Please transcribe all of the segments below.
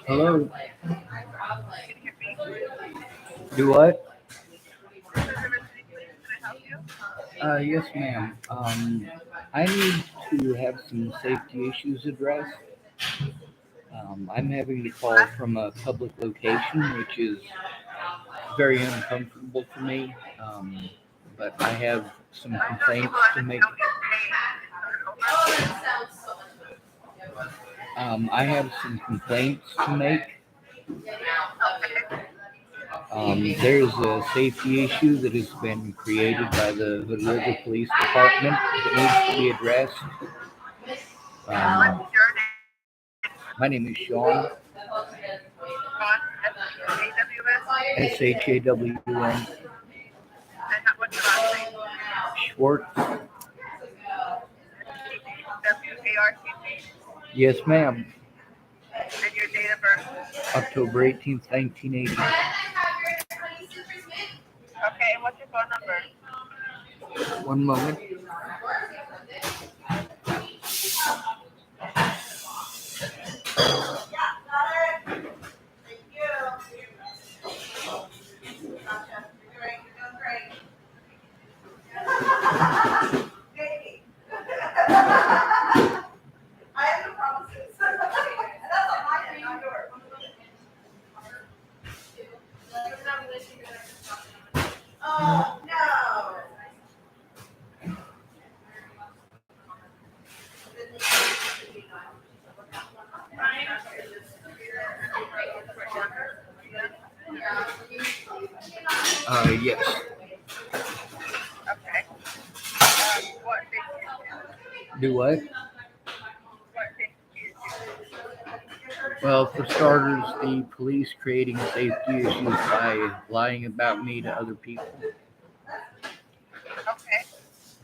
Hello. Can you hear me? Do what? This is Diversity Police. Can I help you? Yes, ma'am. I need to have some safety issues addressed. I'm having to call What? from a public location, which is very uncomfortable for me. But I have some I know you complaints will have to to make. tell me your name to start over. I have some complaints to make. Okay. There's a safety issue that has been created by the Hood River Police Department that needs to be addressed. What's Um, your name? my name is Sean, Sean, S-A-W-S? Shawn, And what's your last name? Schwartz. S-C-W-A-R-T-Z? Yes, ma'am. And your date of birth? October 18th, 1980. Okay, and what's your phone number? One moment. Yes. Okay. What safety issue? Do what? What safety issue? Well, for starters, the police creating safety issues by lying about me to other people. Okay.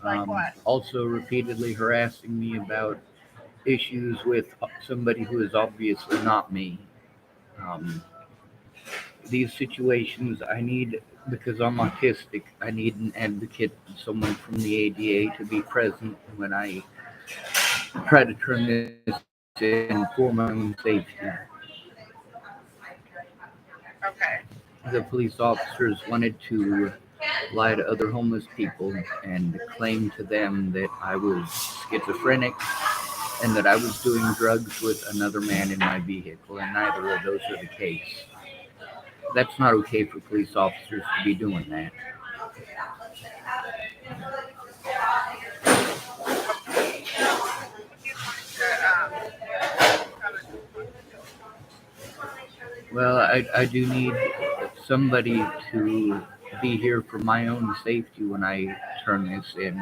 Like what? Also, repeatedly harassing me about issues with somebody who is obviously not me. Um, these situations, because I'm autistic, I need an advocate, someone from the ADA to be present when I try to turn this in for my own safety. Okay. The police officers wanted to lie to other homeless people and claim to them that I was schizophrenic and that I was doing drugs with another man in my vehicle, and neither of those are the case. That's not okay for police officers to be doing that. Okay. What do you want to come and talk to you? Well, I do need somebody to be here for my own safety when I turn this in.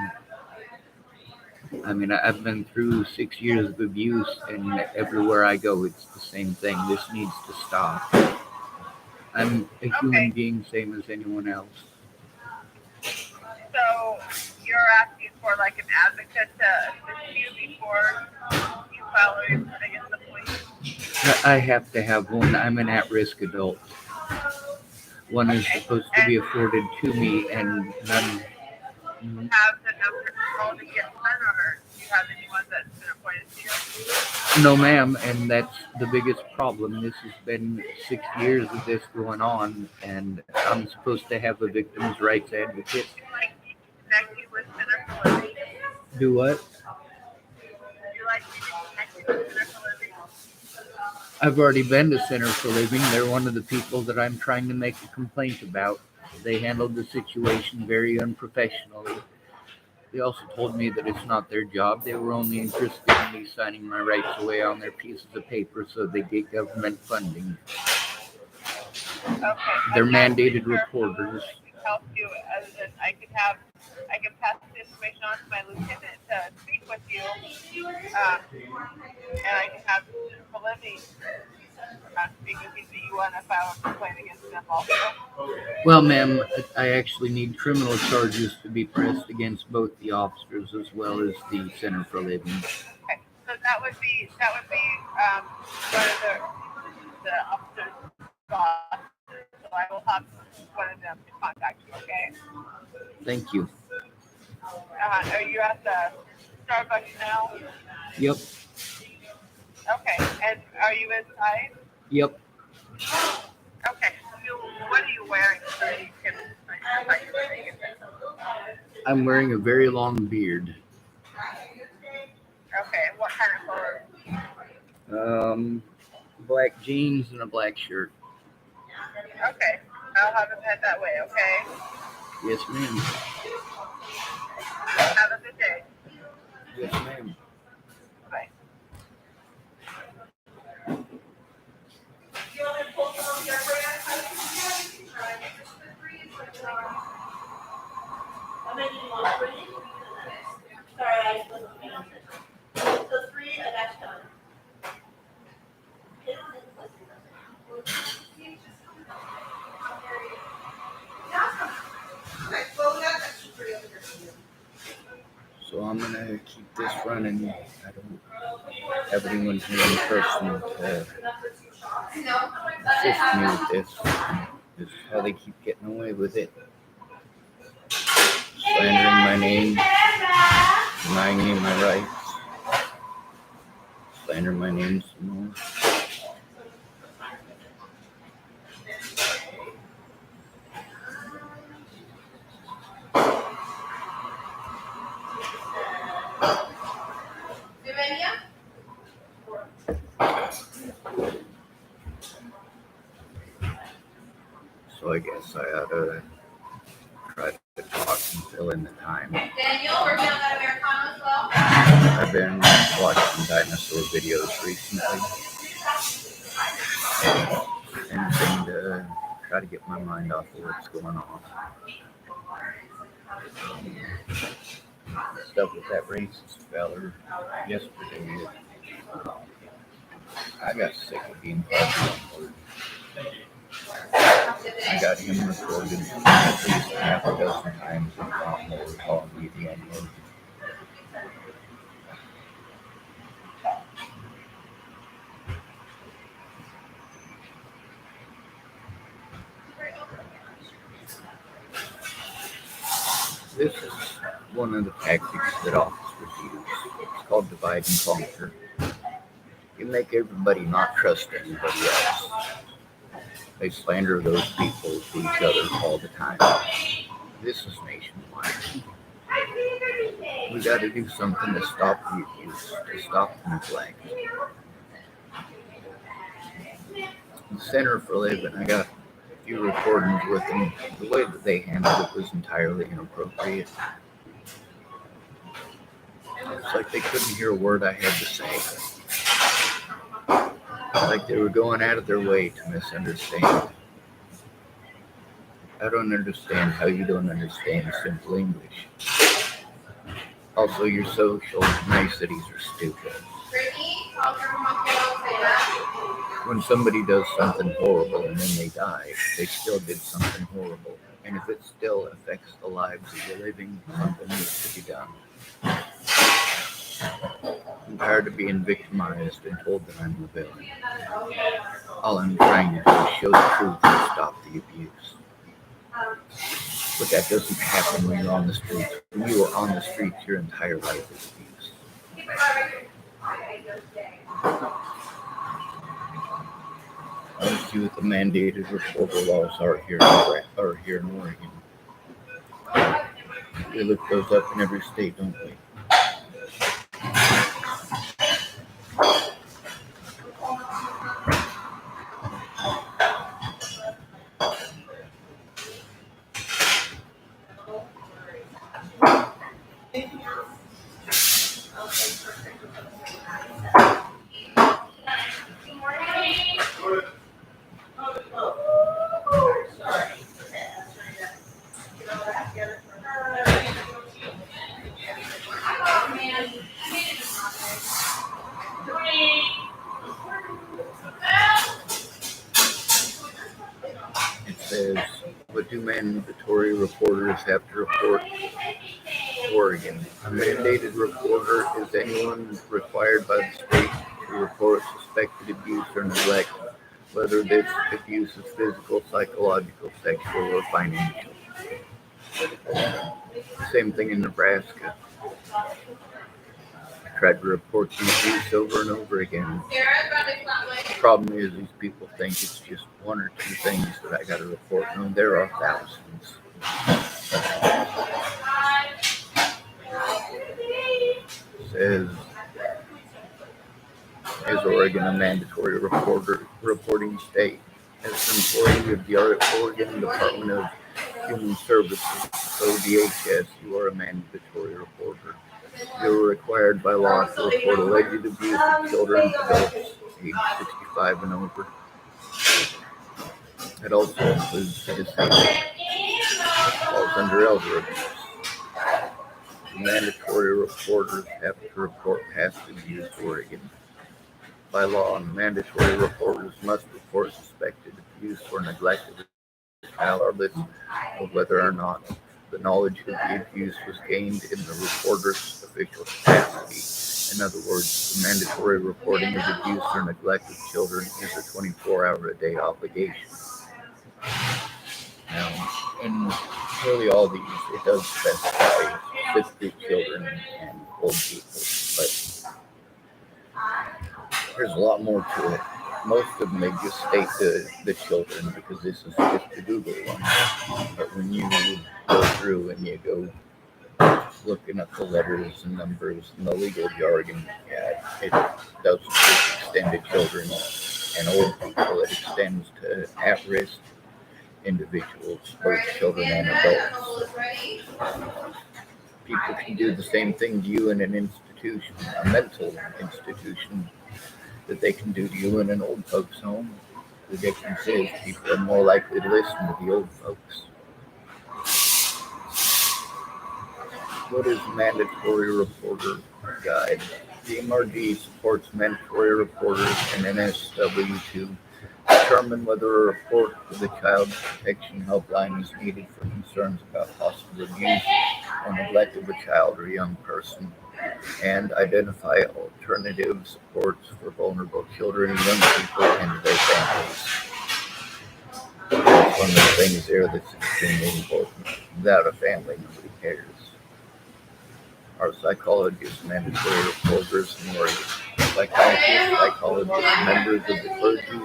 I mean, I've been through 6 years of abuse, and everywhere I go, it's the same thing. This needs to stop. I'm a human Okay. being, same as anyone else. So you're asking for like an advocate to assist you before you file a report against the police? I have to have one. I'm an at-risk adult. One is Okay. supposed to And be afforded to me, and none. have the number to call to get one, or do you have anyone that's been appointed to you? No, ma'am, and that's the biggest problem. This has been 6 years of this going on, and I'm supposed to have a victims' rights advocate. Would you like me to connect you with Center for Living? Do what? Would you like me to connect you with Center for Living? I've already been to Center for Living. They're one of the people that I'm trying to make a complaint about. They handled the situation very unprofessionally. They also told me that it's not their job. They were only interested in me signing my rights away on their pieces of paper so they get government funding. Okay. They're I'm not really mandated sure how reporters. I can help you other than I can pass the information on to my lieutenant to speak with you, and I can have Center for Living speak with you that you want to file a complaint against them also. Well, ma'am, I actually need criminal charges to be pressed against both the officers as well as the Center for Living. Okay. So that would be one of the officers' bosses. So I will have one of them to contact you. Okay. Thank you. Are you at the Starbucks now? Yep. Okay. And are you inside? Yep, Okay. What are you wearing so you can identify you when they get there? I'm wearing a very long beard. Okay. What kind of color? Black jeans and a black shirt. Okay. I'll have it head that way. Okay. Yes, ma'am. Have a good day. Yes, ma'am. Bye. So I'm gonna keep this running. I don't have anyone here in person to assist me with this. This is how they keep getting away with it. Slandering my name, denying me my rights, slandering my name some more. So I guess I ought to try to talk and fill in the time. Daniel, working on that Americano as well? I've been watching dinosaur videos recently. Anything to try to get my mind off of what's going on. Stuff with that racist feller yesterday. I got sick of being called. I got him recorded at least half a dozen times, if not more, calling me the N-word. This is one of the tactics that officers use. It's called divide and conquer. You make everybody not trust anybody else. They slander those people to each other all the time. This is nationwide. We got to do something to stop the abuse, to stop the neglect. In the Center for Living, I got a few recordings with them. The way that they handled it was entirely inappropriate. It's like they couldn't hear a word I had to say. Like they were going out of their way to misunderstand. I don't understand how you don't understand simple English. Also, your social niceties are stupid. When somebody does something horrible and then they die, they still did something horrible. And if it still affects the lives of the living, something needs to be done. I'm tired of being victimized and told that I'm a villain. All I'm trying to do is show the truth and stop the abuse. But that doesn't happen when you're on the streets. When you are on the streets, your entire life is abuse. I'll see what the mandated reporter laws are here in Oregon. We look those up in every state, don't we? It says, what do mandatory reporters have to report? Oregon. A mandated reporter is anyone required by the state to report suspected abuse or neglect, whether this abuse is physical, psychological, sexual, or financial. Same thing in Nebraska. I tried to report the abuse over and over again. problem is these people think it's just one or two things that I got to report. No, there are thousands. Says, is Oregon a mandatory reporting state? As an employee of the Oregon Department of Human Services, ODHS, you are a mandatory reporter. You are required by law to report alleged abuse of children and adults age 65 and over. It also includes disabled. It falls under elder abuse. Mandatory reporters have to report past abuse, Oregon. By law, mandatory reporters must report suspected abuse or neglect of a child, regardless of whether or not the knowledge of the abuse was gained in the reporter's official capacity. In other words, the mandatory reporting of abuse or neglect of children is a 24-hour-a-day obligation. Now, in really all these, it does specify specifically children and old people, but there's a lot more to it. Most of them, they just state the children because this is just the Google one. But when you go through and you go looking at the letters and numbers and the legal jargon, yeah, it doesn't just extend to children and old people. It extends to at-risk individuals, both children and adults. People can do the same thing to you in an institution, a mental institution, that they can do to you in an old folks' home. The difference is people are more likely to listen to the old folks. What is mandatory reporter guide? The MRG supports mandatory reporters and NSW to determine whether a report to the Child Protection Helpline is needed for concerns about possible abuse or neglect of a child or young person, and identify alternative supports for vulnerable children and young people and their families. That's one of the things there that's extremely important. Without a family, nobody cares. Our psychologists, mandatory reporters, and psychiatrists, psychologists, members of the clergy,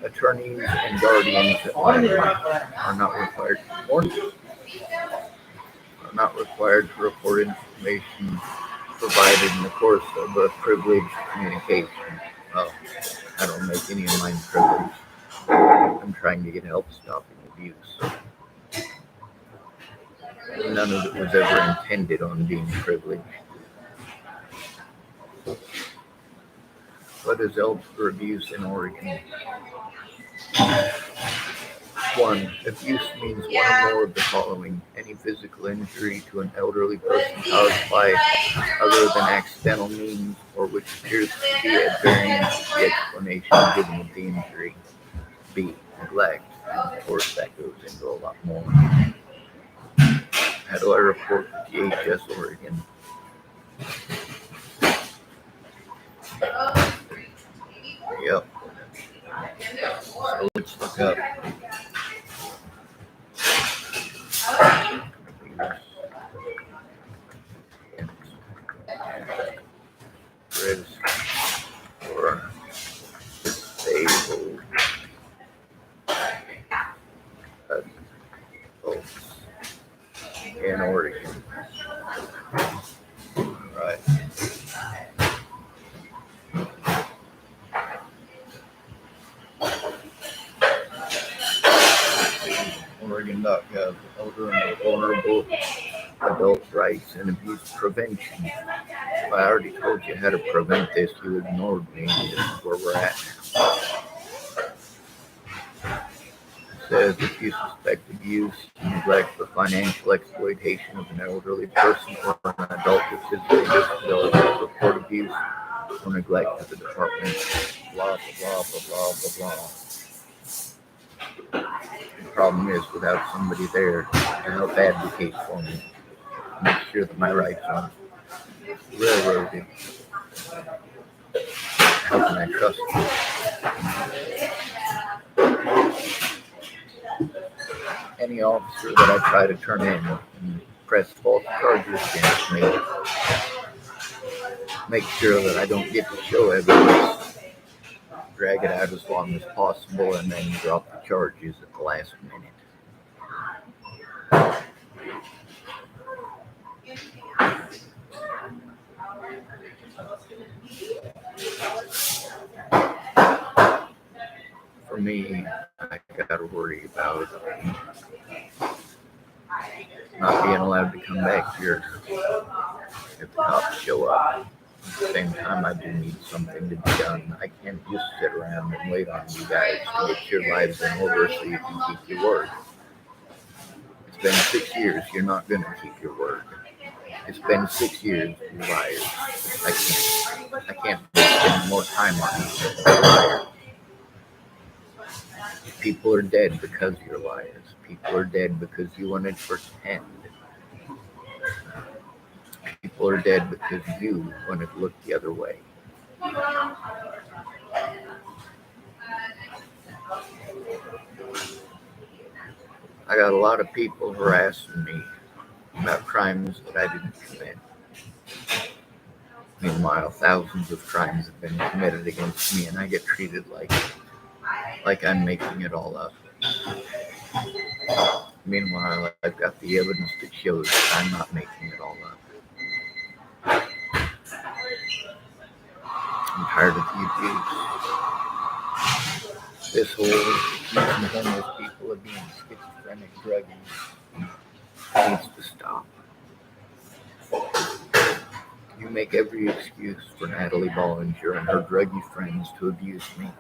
attorneys, and guardians are not required to report information provided in the course of a privileged communication. Well, I don't make any of mine privileged. I'm trying to get help stopping abuse. None of it was ever intended on being privileged. What is elder abuse in Oregon? 1. Abuse means one or more of the following: any physical injury to an elderly person caused by other than accidental means, or which appears to be at variance with the explanation given of the injury. B. Neglect. And of course, that goes into a lot more. How do I report to DHS Oregon? Yep. So let's look up. Risk for disabled adults in Oregon. Right. Oregon.gov, elder and vulnerable adult rights and abuse prevention. If I already told you how to prevent this, you ignored me. This is where we're at. It says if you suspect abuse, neglect, or financial exploitation of an elderly person or an adult with physical disabilities, report abuse or neglect to the department. Blah, blah, blah, blah, blah, blah. The problem is, without somebody there to help advocate for me, make sure that my rights aren't railroaded, how can I trust you? Any officer that I try to turn in and press false charges against me, make sure that I don't get to show evidence drag it out as long as possible, and then drop the charges at the last minute. For me, I gotta worry about not being allowed to come back here if the cops show up. At the same time, I do need something to be done. I can't just sit around and wait on you guys to get your lives in order so you can keep your word. It's been 6 years. You're not going to keep your word. It's been 6 years, you liars. I can't spend more time on you. You're liars. People are dead because you're liars. People are dead because you wanted to pretend. People are dead because you wanted to look the other way. I got a lot of people harassing me about crimes that I didn't commit. Meanwhile, thousands of crimes have been committed against me, and I get treated like I'm making it all up. Meanwhile, I've got the evidence that shows that I'm not making it all up. I'm tired of the abuse. This whole accusing homeless people of being schizophrenic druggies needs to stop. You make every excuse for Natalie Bollinger and her druggie friends to abuse me.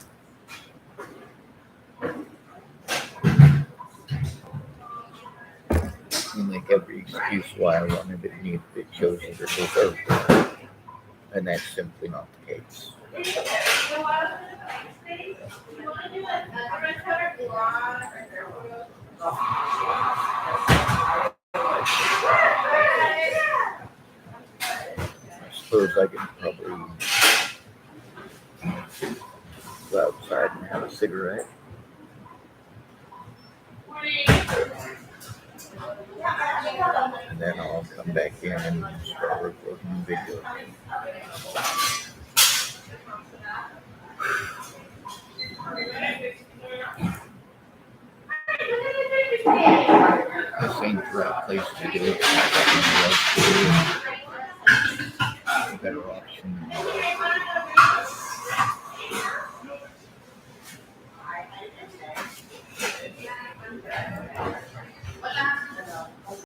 You make every excuse why I wanted it and it shows that it deserved it. And that's simply not the case. I suppose I can probably go outside and have a cigarette. And then I'll come back in and start recording the video again. This ain't the right place to do it. A better option.